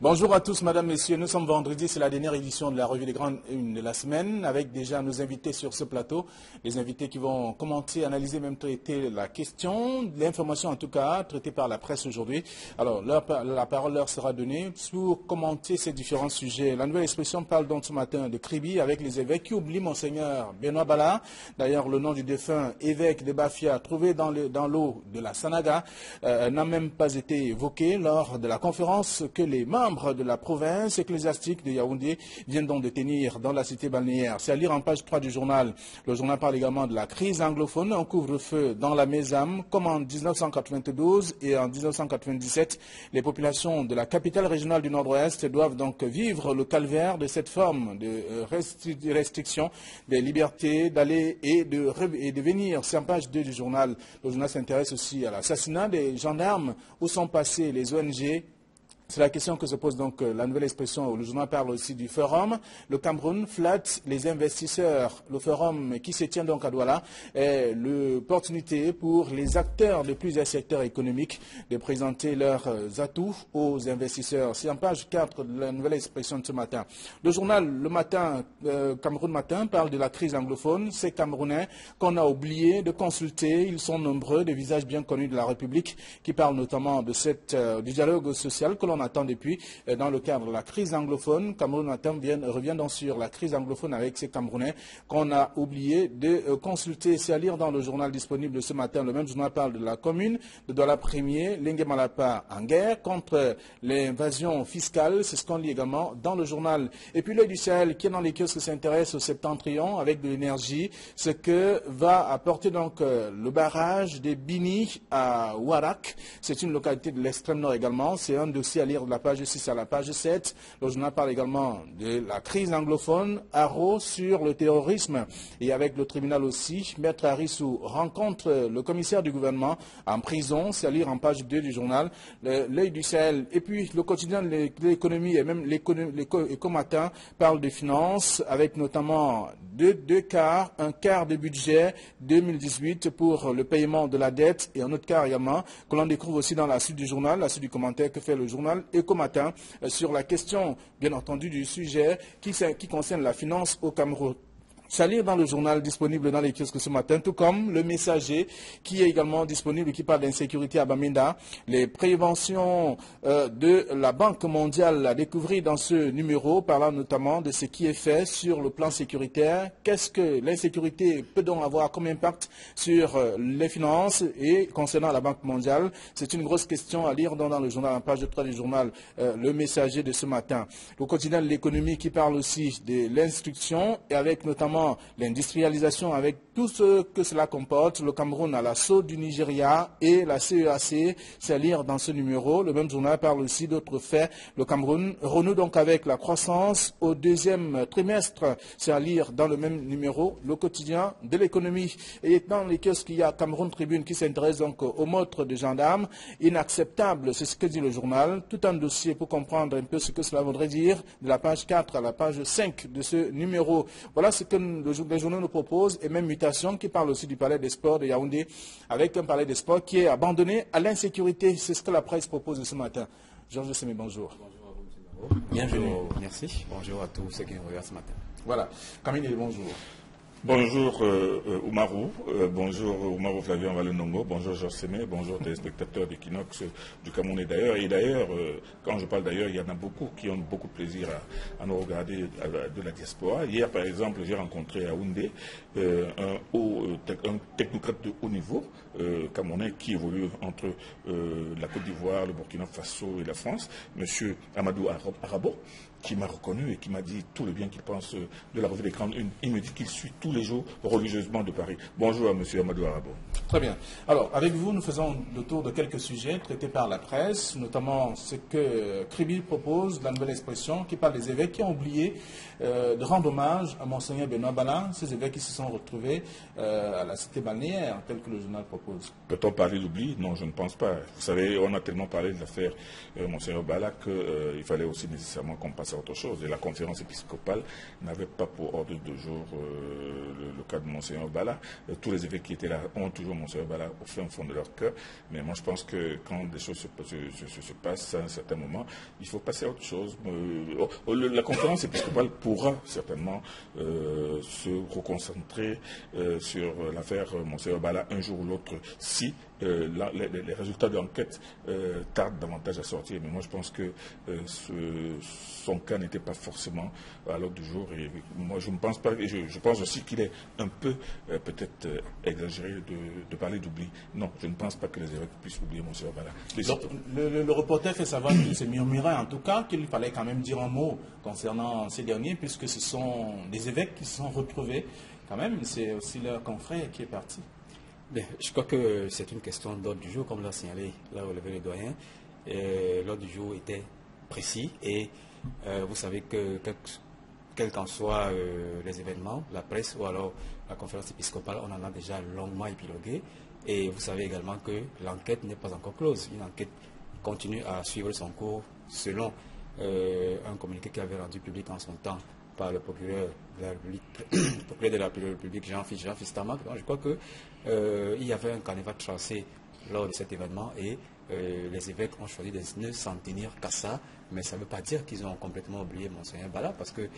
Bonjour à tous, mesdames, messieurs. Nous sommes vendredi, c'est la dernière édition de la revue des grandes unes de la semaine, avec déjà nos invités sur ce plateau, les invités qui vont commenter, analyser, même traiter la question, l'information en tout cas, traitée par la presse aujourd'hui. Alors, la parole leur sera donnée pour commenter ces différents sujets. La nouvelle expression parle donc ce matin de Kribi avec les évêques qui oublient Monseigneur Benoît Bala. D'ailleurs, le nom du défunt évêque de Bafia, trouvé dans l'eau de la Sanaga, n'a même pas été évoqué lors de la conférence que les membres de la province ecclésiastique de Yaoundé viennent donc de tenir dans la cité balnéaire. C'est à lire en page 3 du journal. Le journal parle également de la crise anglophone, un couvre-feu dans la Mésame, comme en 1992 et en 1997. Les populations de la capitale régionale du Nord-Ouest doivent donc vivre le calvaire de cette forme de restriction des libertés d'aller et de venir. C'est en page 2 du journal. Le journal s'intéresse aussi à l'assassinat des gendarmes. Où sont passés les ONG? C'est la question que se pose donc la nouvelle expression. Le journal parle aussi du forum. Le Cameroun flatte les investisseurs. Le forum qui se tient donc à Douala est l'opportunité pour les acteurs de plusieurs secteurs économiques de présenter leurs atouts aux investisseurs. C'est en page 4 de la nouvelle expression de ce matin. Le journal Le Matin, Cameroun Matin, parle de la crise anglophone. Ces Camerounais qu'on a oublié de consulter. Ils sont nombreux, des visages bien connus de la République qui parlent notamment de du dialogue social que l'on attend depuis dans le cadre de la crise anglophone. Cameroun Matin revient donc sur la crise anglophone avec ces Camerounais qu'on a oublié de consulter. C'est à lire dans le journal disponible ce matin. Le même journal parle de la commune de Douala Premier, Lingué Malapa en guerre contre l'invasion fiscale. C'est ce qu'on lit également dans le journal. Et puis l'œil du Sahel qui est dans les kiosques s'intéresse au septentrion avec de l'énergie. Ce que va apporter donc le barrage des Bini à Ouarak. C'est une localité de l'extrême nord également. C'est un dossier à lire de la page 6 à la page 7. Le journal parle également de la crise anglophone, Haro sur le terrorisme. Et avec le tribunal aussi, Maître Harissou rencontre le commissaire du gouvernement en prison. C'est à lire en page 2 du journal. L'œil du Sahel. Et puis le quotidien de l'économie et même l'Éco-Matin parle de finances avec notamment un quart de budget 2018 pour le paiement de la dette et un autre quart également que l'on découvre aussi dans la suite du journal, la suite du commentaire que fait le journal Éco-Matin sur la question, bien entendu, du sujet qui concerne la finance au Cameroun. C'est à lire dans le journal disponible dans les kiosques ce matin, tout comme le Messager qui est également disponible et qui parle d'insécurité à Bamenda. Les préventions de la Banque mondiale à découvrir dans ce numéro, parlant notamment de ce qui est fait sur le plan sécuritaire. Qu'est-ce que l'insécurité peut donc avoir comme impact sur les finances et concernant la Banque mondiale? C'est une grosse question à lire dans le journal, en page 3 du journal Le Messager de ce matin. Le quotidien de l'économie qui parle aussi de l'instruction et avec notamment l'industrialisation avec tout ce que cela comporte. Le Cameroun à l'assaut du Nigeria et la CEAC, c'est à lire dans ce numéro. Le même journal parle aussi d'autres faits. Le Cameroun renoue donc avec la croissance au deuxième trimestre. C'est à lire dans le même numéro, le quotidien de l'économie. Et dans les kiosques, il y a Cameroun Tribune qui s'intéresse donc au meurtre de gendarmes. Inacceptable, c'est ce que dit le journal. Tout un dossier pour comprendre un peu ce que cela voudrait dire de la page 4 à la page 5 de ce numéro. Voilà ce que les journaux nous proposent, et même Mutation qui parle aussi du palais des sports de Yaoundé, avec un palais des sports qui est abandonné à l'insécurité. C'est ce que la presse propose ce matin. Georges Semé, bonjour. Bonjour à vous, M. Bienvenue. Merci. Bonjour à tous ceux qui nous regardent ce matin. Voilà. Camille, bonjour. Bonjour Oumarou, bonjour Oumarou Flavien Valenongo, bonjour Georges Semé, bonjour téléspectateurs d'Equinox du Cameroun et d'ailleurs. Et d'ailleurs, quand je parle d'ailleurs, il y en a beaucoup qui ont beaucoup de plaisir à nous regarder de la diaspora. Hier, par exemple, j'ai rencontré à Oundé un technocrate de haut niveau camerounais qui évolue entre la Côte d'Ivoire, le Burkina Faso et la France, M. Amadou Arabo, qui m'a reconnu et qui m'a dit tout le bien qu'il pense de la revue des grandes unes. Il me dit qu'il suit tous les jours religieusement de Paris. Bonjour à M. Amadou Arabo. Très bien. Alors, avec vous, nous faisons le tour de quelques sujets traités par la presse, notamment ce que Kribi propose, la nouvelle expression, qui parle des évêques qui ont oublié de rendre hommage à Monseigneur Benoît Bala, ces évêques qui se sont retrouvés à la cité balnéaire, tel que le journal propose. Peut-on parler d'oubli? Non, je ne pense pas. Vous savez, on a tellement parlé de l'affaire Monseigneur Bala qu'il fallait aussi nécessairement qu'on passe à autre chose. Et la conférence épiscopale n'avait pas pour ordre de jour le cas de Monseigneur Bala. Tous les évêques qui étaient là ont toujours Monseigneur Bala au fin fond de leur cœur. Mais moi, je pense que quand des choses se passent à un certain moment, il faut passer à autre chose. La conférence épiscopale pourra certainement se reconcentrer sur l'affaire Monseigneur Bala un jour ou l'autre si les résultats de l'enquête tardent davantage à sortir. Mais moi, je pense que son cas n'était pas forcément à l'ordre du jour. Et moi, je ne pense pas. Et je pense aussi qu'il est un peu peut-être exagéré de parler d'oubli. Non, je ne pense pas que les évêques puissent oublier Monseigneur Bala. Le reporter fait savoir qu'il se murmurait en tout cas qu'il fallait quand même dire un mot concernant ces derniers, puisque ce sont des évêques qui se sont retrouvés. Quand même, c'est aussi leur confrère qui est parti. Bien, je crois que c'est une question d'ordre du jour, comme l'a signalé, l'a relevé le doyen. L'ordre du jour était précis et vous savez que quels qu'en soient les événements, la presse ou alors la conférence épiscopale, on en a déjà longuement épilogué. Et vous savez également que l'enquête n'est pas encore close. Une enquête continue à suivre son cours selon un communiqué qui avait rendu public en son temps par le procureur de la République, procureur de la République Jean Fistamac. Donc je crois qu'il y avait un carnaval tracé lors de cet événement et les évêques ont choisi de ne s'en tenir qu'à ça, mais ça ne veut pas dire qu'ils ont complètement oublié Monseigneur Bala, parce que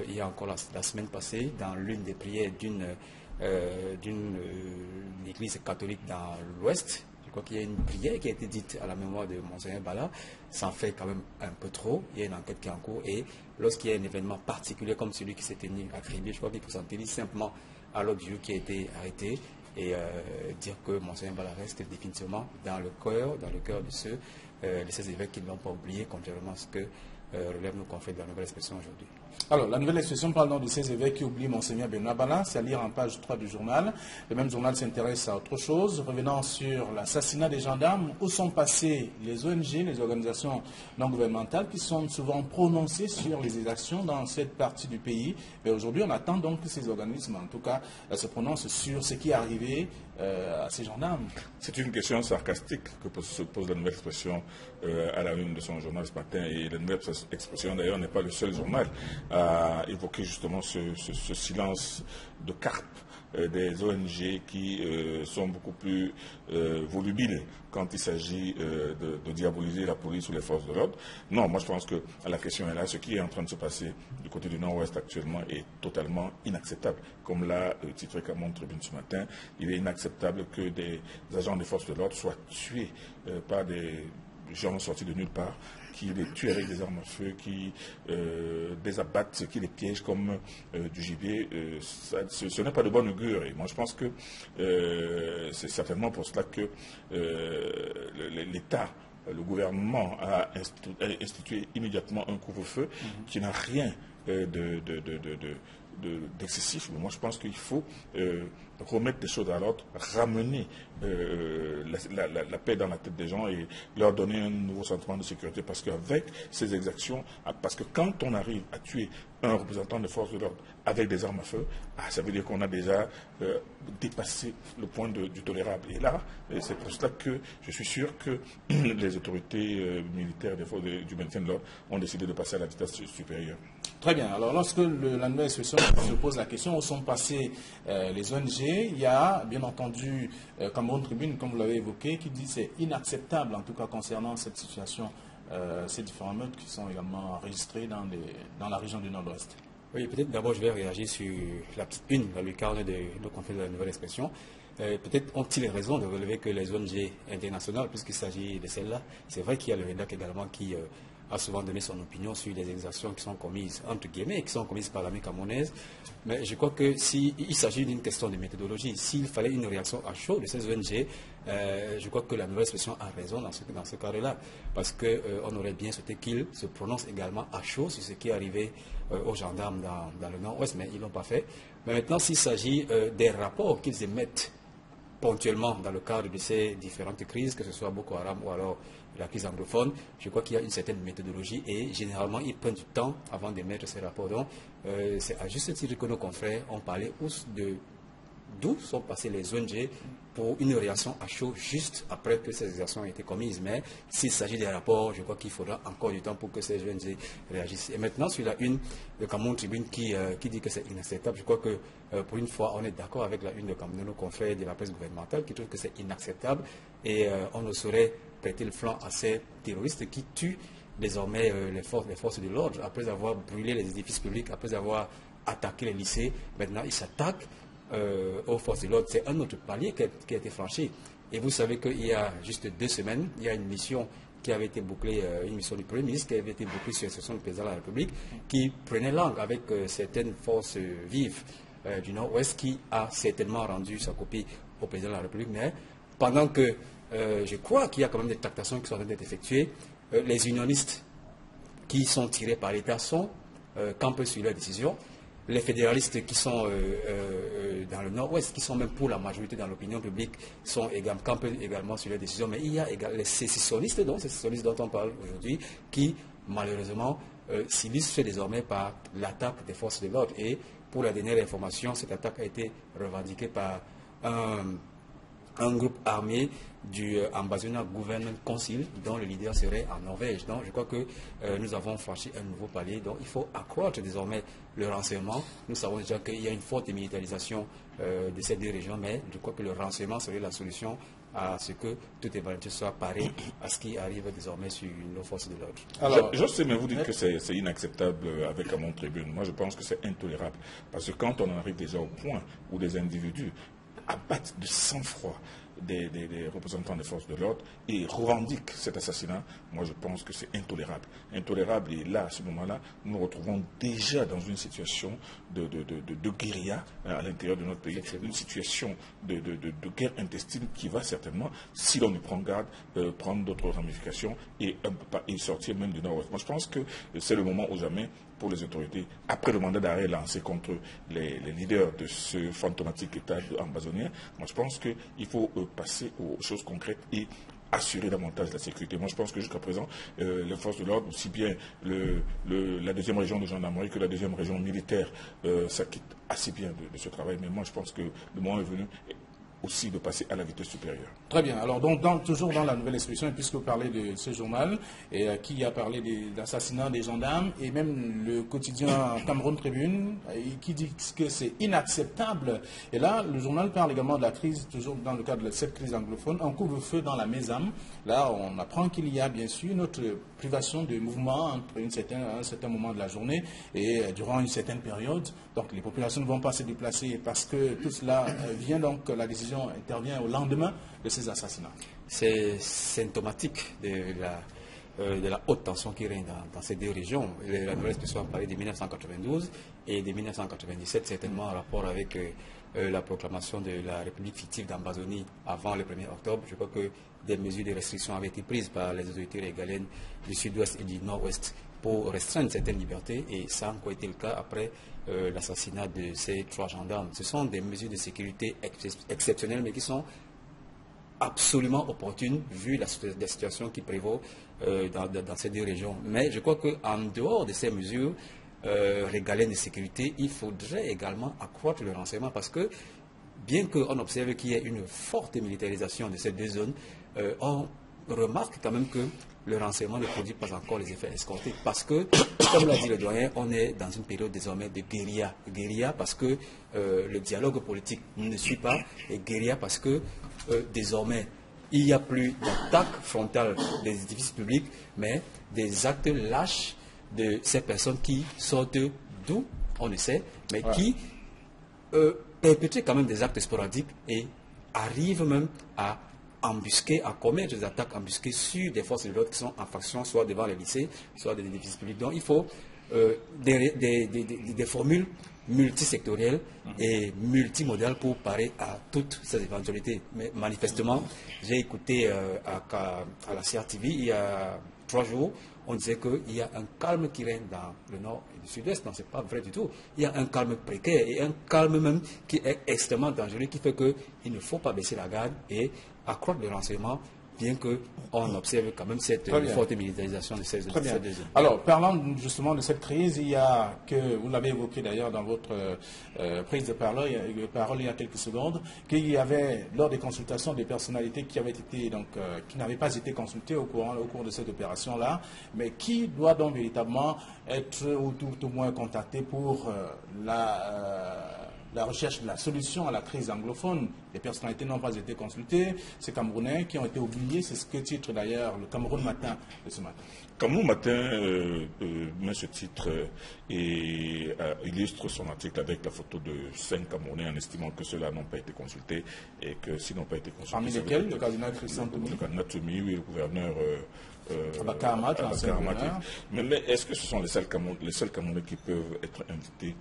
il y a encore la semaine passée, dans l'une des prières d'une église catholique dans l'Ouest, je crois qu'il y a une prière qui a été dite à la mémoire de Monseigneur Bala. Ça en fait quand même un peu trop. Il y a une enquête qui est en cours et lorsqu'il y a un événement particulier comme celui qui s'est tenu à Cribé, je crois qu'il faut s'en tenir simplement à l'ordre du jour qui a été arrêté et dire que Monseigneur Bala reste définitivement dans le cœur de ces évêques qui ne l'ont pas oublié, contrairement à ce que relèvent nos confrères de la Nouvelle Expression aujourd'hui. Alors, la Nouvelle Expression parle donc de ces évêques qui oublient Monseigneur Benoît Bala, c'est à lire en page 3 du journal. Le même journal s'intéresse à autre chose, revenant sur l'assassinat des gendarmes. Où sont passées les ONG, les organisations non gouvernementales, qui sont souvent prononcées sur les exactions dans cette partie du pays. Mais aujourd'hui, on attend donc que ces organismes, en tout cas, se prononcent sur ce qui est arrivé à ces gendarmes. C'est une question sarcastique que se pose la Nouvelle Expression à la une de son journal ce matin. Et la Nouvelle Expression, d'ailleurs, n'est pas le seul journal à évoquer justement ce silence de carpe des ONG qui sont beaucoup plus volubiles quand il s'agit de diaboliser la police ou les forces de l'ordre. Non, moi je pense que la question est là. Ce qui est en train de se passer du côté du Nord-Ouest actuellement est totalement inacceptable. Comme l'a titré Camon Tribune ce matin, il est inacceptable que des agents des forces de l'ordre soient tués par des gens sortis de nulle part, qui les tuent avec des armes à feu, qui les abattent, qui les piègent comme du gibier. Ce n'est pas de bon augure. Et moi, je pense que c'est certainement pour cela que l'État, le gouvernement a institué immédiatement un couvre-feu qui n'a rien d'excessif. Mais moi, je pense qu'il faut remettre des choses à l'ordre, ramener la paix dans la tête des gens et leur donner un nouveau sentiment de sécurité. Parce qu'avec ces exactions, parce que quand on arrive à tuer un représentant des forces de l'ordre avec des armes à feu, ça veut dire qu'on a déjà dépassé le point du tolérable. Et là, c'est pour cela que je suis sûr que les autorités militaires du maintien de l'ordre ont décidé de passer à la vitesse supérieure. Très bien. Alors, lorsque la Nouvelle Expression se pose la question où sont passées les ONG, il y a bien entendu Cameroun Tribune, comme vous l'avez évoqué, qui dit que c'est inacceptable, en tout cas concernant cette situation, ces différents meurtres qui sont également enregistrés dans la région du Nord-Ouest. Oui, peut-être d'abord je vais réagir sur la petite une, la lucarne de nos confrères de la Nouvelle Expression. Peut-être ont-ils raison de relever que les ONG internationales, puisqu'il s'agit de celles-là, c'est vrai qu'il y a le RENAC également qui a souvent donné son opinion sur les exactions qui sont commises, entre guillemets, qui sont commises par l'armée camerounaise. Mais je crois que s'il s'agit d'une question de méthodologie, s'il fallait une réaction à chaud de ces ONG, je crois que la Nouvelle Expression a raison dans ce cadre-là. Parce qu'on aurait bien souhaité qu'ils se prononcent également à chaud sur ce qui est arrivé aux gendarmes dans le Nord-Ouest, mais ils ne l'ont pas fait. Mais maintenant, s'il s'agit des rapports qu'ils émettent ponctuellement dans le cadre de ces différentes crises, que ce soit Boko Haram ou alors la crise anglophone, je crois qu'il y a une certaine méthodologie et généralement ils prennent du temps avant d'émettre ces rapports. Donc c'est à juste titre que nos confrères ont parlé de d'où sont passées les ONG pour une réaction à chaud juste après que ces actions ont été commises. Mais s'il s'agit des rapports, je crois qu'il faudra encore du temps pour que ces ONG réagissent. Et maintenant, sur la une de Cameroun Tribune qui dit que c'est inacceptable, je crois que pour une fois, on est d'accord avec la une de nos confrères de la presse gouvernementale qui trouve que c'est inacceptable et on ne saurait prêter le flanc à ces terroristes qui tuent désormais les forces de l'ordre. Après avoir brûlé les édifices publics, après avoir attaqué les lycées, maintenant ils s'attaquent aux forces de l'ordre. C'est un autre palier qui a été franchi. Et vous savez qu'il y a juste 2 semaines, il y a une mission qui avait été bouclée, une mission du Premier ministre qui avait été bouclée sur l'instruction du président de la République, qui prenait langue avec certaines forces vives du Nord-Ouest, qui a certainement rendu sa copie au président de la République. Mais pendant que je crois qu'il y a quand même des tractations qui sont en train d'être effectuées, les unionistes qui sont tirés par l'État sont campés sur leurs décisions. Les fédéralistes qui sont dans le Nord-Ouest, qui sont même pour la majorité dans l'opinion publique, sont campés également sur leurs décisions. Mais il y a également les sécessionnistes dont on parle aujourd'hui, qui malheureusement s'illustrent désormais par l'attaque des forces de l'ordre. Et pour la dernière information, cette attaque a été revendiquée par un groupe armé du Ambazonian Government Council, dont le leader serait en Norvège. Donc je crois que nous avons franchi un nouveau palier. Donc il faut accroître désormais le renseignement. Nous savons déjà qu'il y a une forte militarisation de ces 2 régions, mais je crois que le renseignement serait la solution à ce que toute éventualité soit parée à ce qui arrive désormais sur nos forces de l'ordre. Alors, je sais, mais vous dites que c'est inacceptable avec Cameroun Tribune. Moi, je pense que c'est intolérable. Parce que quand on arrive déjà au point où des individus abattent de sang-froid des représentants des forces de l'ordre et revendiquent cet assassinat, moi je pense que c'est intolérable. Intolérable, et là, à ce moment-là, nous nous retrouvons déjà dans une situation de guérilla à l'intérieur de notre pays, une situation de guerre intestine qui va certainement, si l'on y prend garde, prendre d'autres ramifications et sortir même du Nord-Ouest. Moi je pense que c'est le moment ou jamais pour les autorités, après le mandat d'arrêt lancé contre les leaders de ce fantomatique État ambazonien, moi je pense qu'il faut passer aux choses concrètes et assurer davantage la sécurité. Moi je pense que jusqu'à présent, les forces de l'ordre, aussi bien la 2e région de gendarmerie que la 2e région militaire, s'acquittent assez bien de ce travail. Mais moi je pense que le moment est venu aussi de passer à la vitesse supérieure. Très bien. Alors, toujours dans la nouvelle expression, puisque vous parlez de ce journal, qui a parlé de l'assassinat des gendarmes, et même le quotidien Cameroun Tribune, qui dit que c'est inacceptable. Et là, le journal parle également de la crise, toujours dans le cadre de cette crise anglophone, un couvre-feu dans la Mésame. Là, on apprend qu'il y a bien sûr une autre privation de mouvement entre un certain moment de la journée et durant une certaine période. Donc, les populations ne vont pas se déplacer parce que tout cela vient donc, la décision intervient au lendemain de ces assassinats. C'est symptomatique de la haute tension qui règne dans ces 2 régions. La nouvelle expression a parlé de 1992 et de 1997, certainement en rapport avec la proclamation de la République fictive d'Ambazonie avant le 1er octobre. Je crois que des mesures de restriction avaient été prises par les autorités régaliennes du sud-ouest et du nord-ouest pour restreindre certaines libertés, et ça a encore été le cas après l'assassinat de ces 3 gendarmes. Ce sont des mesures de sécurité exceptionnelles, mais qui sont absolument opportunes vu la situation qui prévaut dans ces 2 régions. Mais je crois qu'en dehors de ces mesures régaliennes de sécurité, il faudrait également accroître le renseignement, parce que bien qu'on observe qu'il y ait une forte militarisation de ces 2 zones, on remarque quand même que le renseignement ne produit pas encore les effets escomptés, parce que, comme l'a dit le doyen, on est dans une période désormais de guérilla. Guérilla parce que le dialogue politique ne suit pas, et guérilla parce que désormais, il n'y a plus d'attaque frontale des édifices publics, mais des actes lâches de ces personnes qui sortent d'où, on ne sait, mais qui perpétrent quand même des actes sporadiques et arrivent même à embusquer, à commettre des attaques embusquées sur des forces de l'ordre qui sont en faction, soit devant les lycées, soit des édifices publics. Donc il faut des formules multisectorielles et multimodales pour parer à toutes ces éventualités. Mais manifestement, j'ai écouté à la CRTV il y a 3 jours, on disait qu'il y a un calme qui règne dans le nord et le sud-est. Non, ce n'est pas vrai du tout. Il y a un calme précaire et un calme même qui est extrêmement dangereux, qui fait qu'il ne faut pas baisser la garde et accroître le renseignement bien qu'on observe quand même cette forte militarisation de ces Très bien. deux zones. Alors, parlant justement de cette crise, il y a que, vous l'avez évoqué d'ailleurs dans votre prise de parole il y a quelques secondes, qu'il y avait, lors des consultations, des personnalités qui avaient été, donc, qui n'avaient pas été consultées au cours de cette opération-là, mais qui doit donc véritablement être, ou tout au moins contacté pour la recherche de la solution à la crise anglophone. Les personnalités n'ont pas été consultées. Ces Camerounais qui ont été oubliés, c'est ce que titre d'ailleurs le Cameroun Matin de ce matin. Cameroun Matin met ce titre et illustre son article avec la photo de 5 Camerounais en estimant que ceux-là n'ont pas été consultés et que s'ils n'ont pas été consultés... Parmi lesquels le cardinal Christian Toumi. Le cardinal Toumi, oui, le gouverneur... Abakar Amat, l'ancien gouverneur. Mais est-ce que ce sont les seuls Camerounais qui peuvent être invités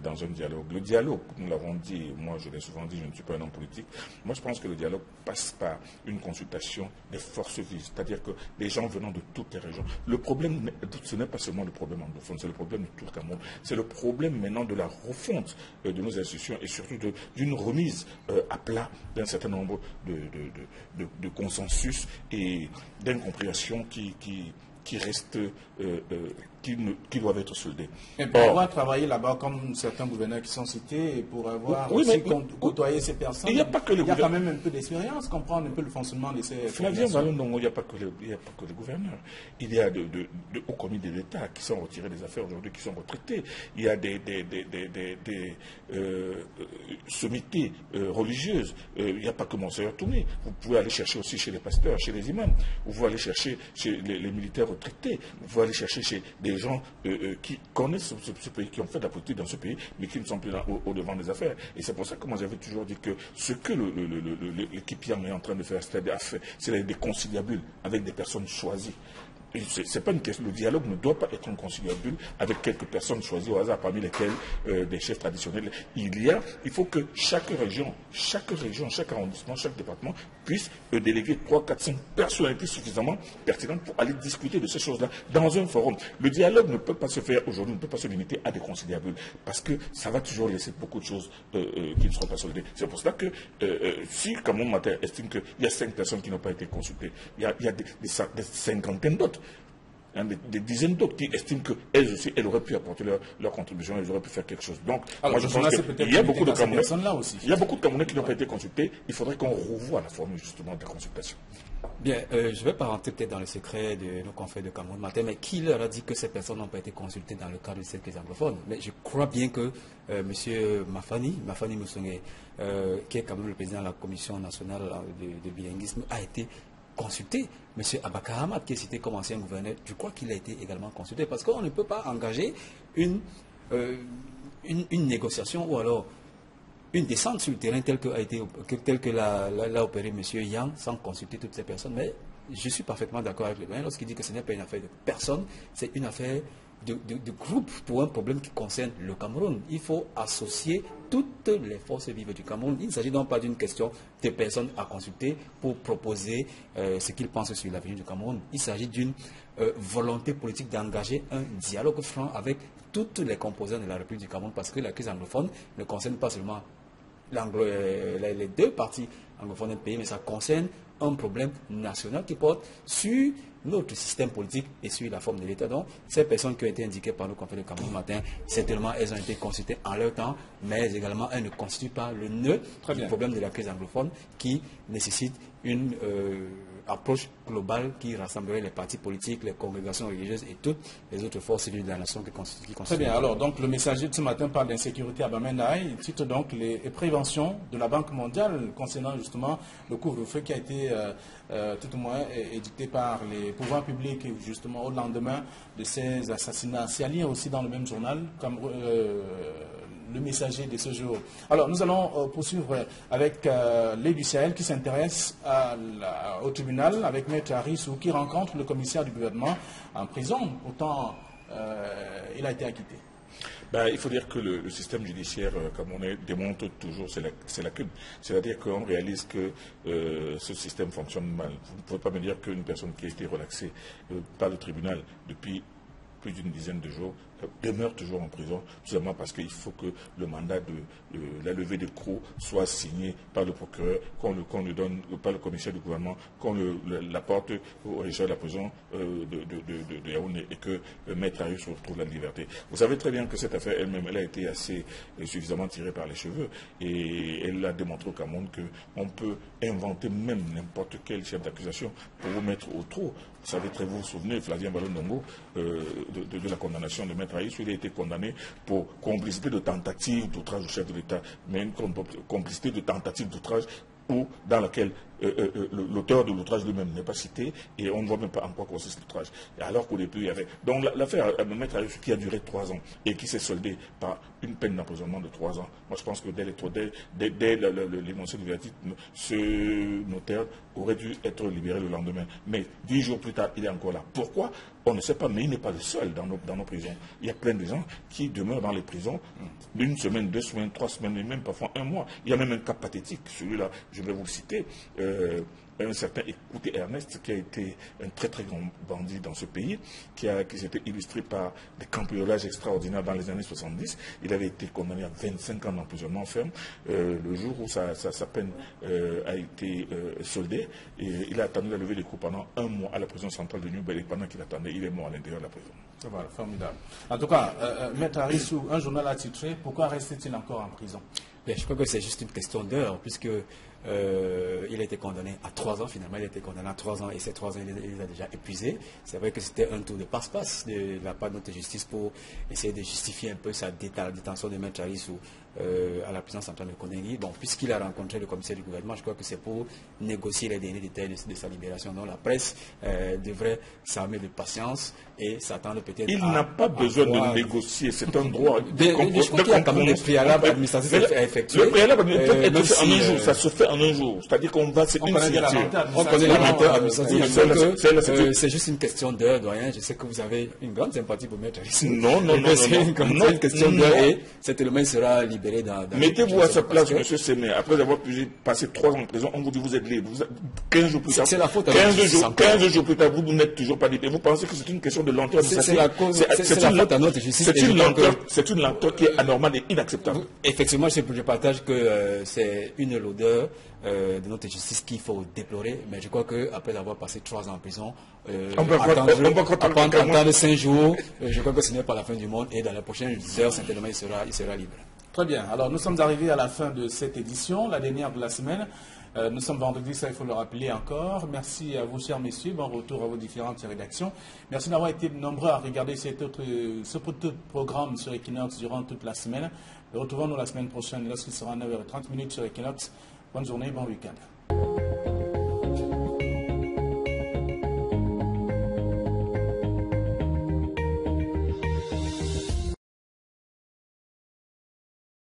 dans un dialogue? Le dialogue, nous l'avons dit, moi je l'ai souvent dit, je ne suis pas un homme politique. Moi je pense que le dialogue passe par une consultation des forces vives, c'est-à-dire que les gens venant de toutes les régions. Le problème, ce n'est pas seulement le problème anglophone, c'est le problème de tout le Cameroun. C'est le problème maintenant de la refonte de nos institutions et surtout d'une remise à plat d'un certain nombre de consensus et d'incompréhension qui restent, qui doivent être soldés. Et pour avoir travaillé là-bas comme certains gouverneurs qui sont cités et pour avoir aussi côtoyé ces personnes, il y a quand même un peu d'expérience, comprendre un peu le fonctionnement de ces populations. Il n'y a pas que les gouverneurs. Il y a de hauts commis de l'État qui sont retirés des affaires aujourd'hui, qui sont retraités. Il y a des sommités religieuses. Il n'y a pas que Monseigneur Toumi. Vous pouvez aller chercher aussi chez les pasteurs, chez les imams. Vous pouvez aller chercher chez les militaires retraités. Vous pouvez aller chercher chez des gens qui connaissent ce pays, qui ont fait de la politique dans ce pays, mais qui ne sont plus au devant des affaires. Et c'est pour ça que moi j'avais toujours dit que ce que l'équipe Yang est en train de faire, c'est des conciliabules avec des personnes choisies. C'est pas une question. Le dialogue ne doit pas être un conciliabule avec quelques personnes choisies au hasard, parmi lesquelles des chefs traditionnels. Il faut que chaque région, chaque arrondissement, chaque département puisse déléguer 3, 4, 5 personnalités suffisamment pertinentes pour aller discuter de ces choses-là dans un forum. Le dialogue ne peut pas se faire aujourd'hui, ne peut pas se limiter à des conciliabules, parce que ça va toujours laisser beaucoup de choses qui ne seront pas soldées. C'est pour cela que si Cameroun Matin estime qu'il y a 5 personnes qui n'ont pas été consultées, il y a des cinquantaines d'autres. Des dizaines d'autres qui estiment qu'elles aussi, elles auraient pu apporter leur contribution, elles auraient pu faire quelque chose. Donc, moi je pense qu'il y a beaucoup de Camerounais qui n'ont pas été consultés. Il faudrait qu'on revoie la formule justement de la consultation. Bien, je ne vais pas rentrer peut-être dans le secret de nos confrères de Cameroun Matin, mais qui leur a dit que ces personnes n'ont pas été consultées dans le cadre de cette crise anglophone? Mais je crois bien que M. Mafani Moussongé, qui est quand même le président de la Commission nationale de bilinguisme, a été consulté. M. Abakar Amat, qui est cité comme ancien gouverneur, je crois qu'il a été également consulté, parce qu'on ne peut pas engager une négociation ou alors une descente sur le terrain telle que l'a opéré M. Yang sans consulter toutes ces personnes. Mais je suis parfaitement d'accord avec le gouverneur lorsqu'il dit que ce n'est pas une affaire de personne, c'est une affaire de groupe pour un problème qui concerne le Cameroun. Il faut associer toutes les forces vives du Cameroun. Il ne s'agit donc pas d'une question de personnes à consulter pour proposer ce qu'ils pensent sur l'avenir du Cameroun. Il s'agit d'une volonté politique d'engager un dialogue franc avec toutes les composantes de la République du Cameroun, parce que la crise anglophone ne concerne pas seulement les deux parties anglophones du pays, mais ça concerne un problème national qui porte sur notre système politique et sur la forme de l'État. Donc, ces personnes qui ont été indiquées par nos confrères de Cameroun Matin, certainement elles ont été consultées en leur temps, mais également elles ne constituent pas le nœud du problème de la crise anglophone qui nécessite une approche globale qui rassemblerait les partis politiques, les congrégations religieuses et toutes les autres forces vives de la nation qui constituent. Très bien. Alors, donc, le messager de ce matin parle d'insécurité à Bamenda. Il cite donc les préventions de la Banque mondiale concernant justement le couvre-feu qui a été tout au moins édicté par les pouvoirs publics justement au lendemain de ces assassinats. C'est lié aussi dans le même journal comme le messager de ce jour. Alors, nous allons poursuivre avec l'Aide du Sahel qui s'intéresse au tribunal avec Maître Harissou qui rencontre le commissaire du gouvernement en prison. Pourtant, il a été acquitté. Il faut dire que le système judiciaire camerounais démontre toujours ses lacunes. C'est-à-dire qu'on réalise que ce système fonctionne mal. Vous ne pouvez pas me dire qu'une personne qui a été relaxée par le tribunal depuis plus d'une dizaine de jours demeure toujours en prison, tout simplement parce qu'il faut que le mandat de la levée de d'écrou soit signé par le procureur, qu'on le donne par le commissaire du gouvernement, qu'on l'apporte au régisseur de la prison de Yaoundé et que Maître Arius retrouve la liberté. Vous savez très bien que cette affaire elle-même, elle a été assez suffisamment tirée par les cheveux et elle a démontré au Cameroun qu'on peut inventer même n'importe quel chef d'accusation pour vous mettre au trou. Vous savez très vous souvenez, Flavien Ballon-Ndongo, de la condamnation de Maître Arius, où il a été condamné pour complicité de tentative d'outrage au chef de l'État, mais une complicité de tentative d'outrage ou dans laquelle l'auteur de l'outrage lui-même n'est pas cité et on ne voit même pas en quoi consiste l'outrage. Alors qu'au début, il y avait... Donc l'affaire Maître Arius qui a duré 3 ans et qui s'est soldée par une peine d'emprisonnement de 3 ans. Moi, je pense que dès l'énoncé du verdict, ce notaire aurait dû être libéré le lendemain. Mais 10 jours plus tard, il est encore là. Pourquoi? On ne sait pas, mais il n'est pas le seul dans nos prisons. Il y a plein de gens qui demeurent dans les prisons 1 semaine, 2 semaines, 3 semaines, et même parfois 1 mois. Il y a même un cas pathétique, celui-là, je vais vous le citer. Un certain Écoutez Ernest, qui a été un très très grand bandit dans ce pays, qui s'était illustré par des cambriolages extraordinaires dans les années 70. Il avait été condamné à 25 ans d'emprisonnement ferme. Le jour où sa peine a été soldée, et il a attendu la levée des coups pendant 1 mois à la prison centrale de New-Delhi. Pendant qu'il attendait, il est mort à l'intérieur de la prison. Ça va, formidable. En tout cas, Maître Arissou, un journal a titré « Pourquoi reste-t-il encore en prison ?» Je crois que c'est juste une question d'heure, puisque il a été condamné à 3 ans, finalement il a été condamné à 3 ans et ces 3 ans il les a déjà épuisés. C'est vrai que c'était un tour de passe-passe de la part de notre justice pour essayer de justifier un peu sa détention de Maître Arissou à la prison centrale de Koningui. Bon, puisqu'il a rencontré le commissaire du gouvernement, je crois que c'est pour négocier les derniers détails de sa libération. Donc la presse devrait s'armer de patience et s'attendre peut-être Il n'a pas besoin de négocier, c'est un droit. Je crois qu'il y a quand même des préalables administratifs à effectuer. Le préalable administratif peut être fait en un jour, ça se fait en un jour. C'est-à-dire qu'on va, c'est une signature. On connaît la lenteur administrative. C'est juste une question d'heure, doyen. Je sais que vous avez une grande sympathie pour Maître Arissou. Non. C'est une question d'heure et certainement il sera libéré dans mettez-vous à sa place, M. Sémé. Après avoir passé 3 ans en prison, on vous dit vous êtes libre. 15 jours plus tard. C'est la faute à 15 jours plus tard, vous n'êtes toujours pas libre. Et vous pensez que c'est une question de lenteur administrative. C'est la faute à notre justice. C'est une lenteur qui est anormale et inacceptable. Effectivement, je partage que c'est une lourdeur de notre justice qu'il faut déplorer, mais je crois qu'après avoir passé 3 ans en prison, attendre 5 jours, je crois que ce n'est pas la fin du monde et dans les prochaines heures, certainement, il sera libre. Très bien. Alors, nous sommes arrivés à la fin de cette édition, la dernière de la semaine. Nous sommes vendredi, ça il faut le rappeler encore. Merci à vous, chers messieurs. Bon retour à vos différentes rédactions. Merci d'avoir été nombreux à regarder ce petit programme sur Equinox durant toute la semaine. Retrouvons-nous la semaine prochaine lorsqu'il sera 9h30 sur Equinox. Bonne journée, bon week-end.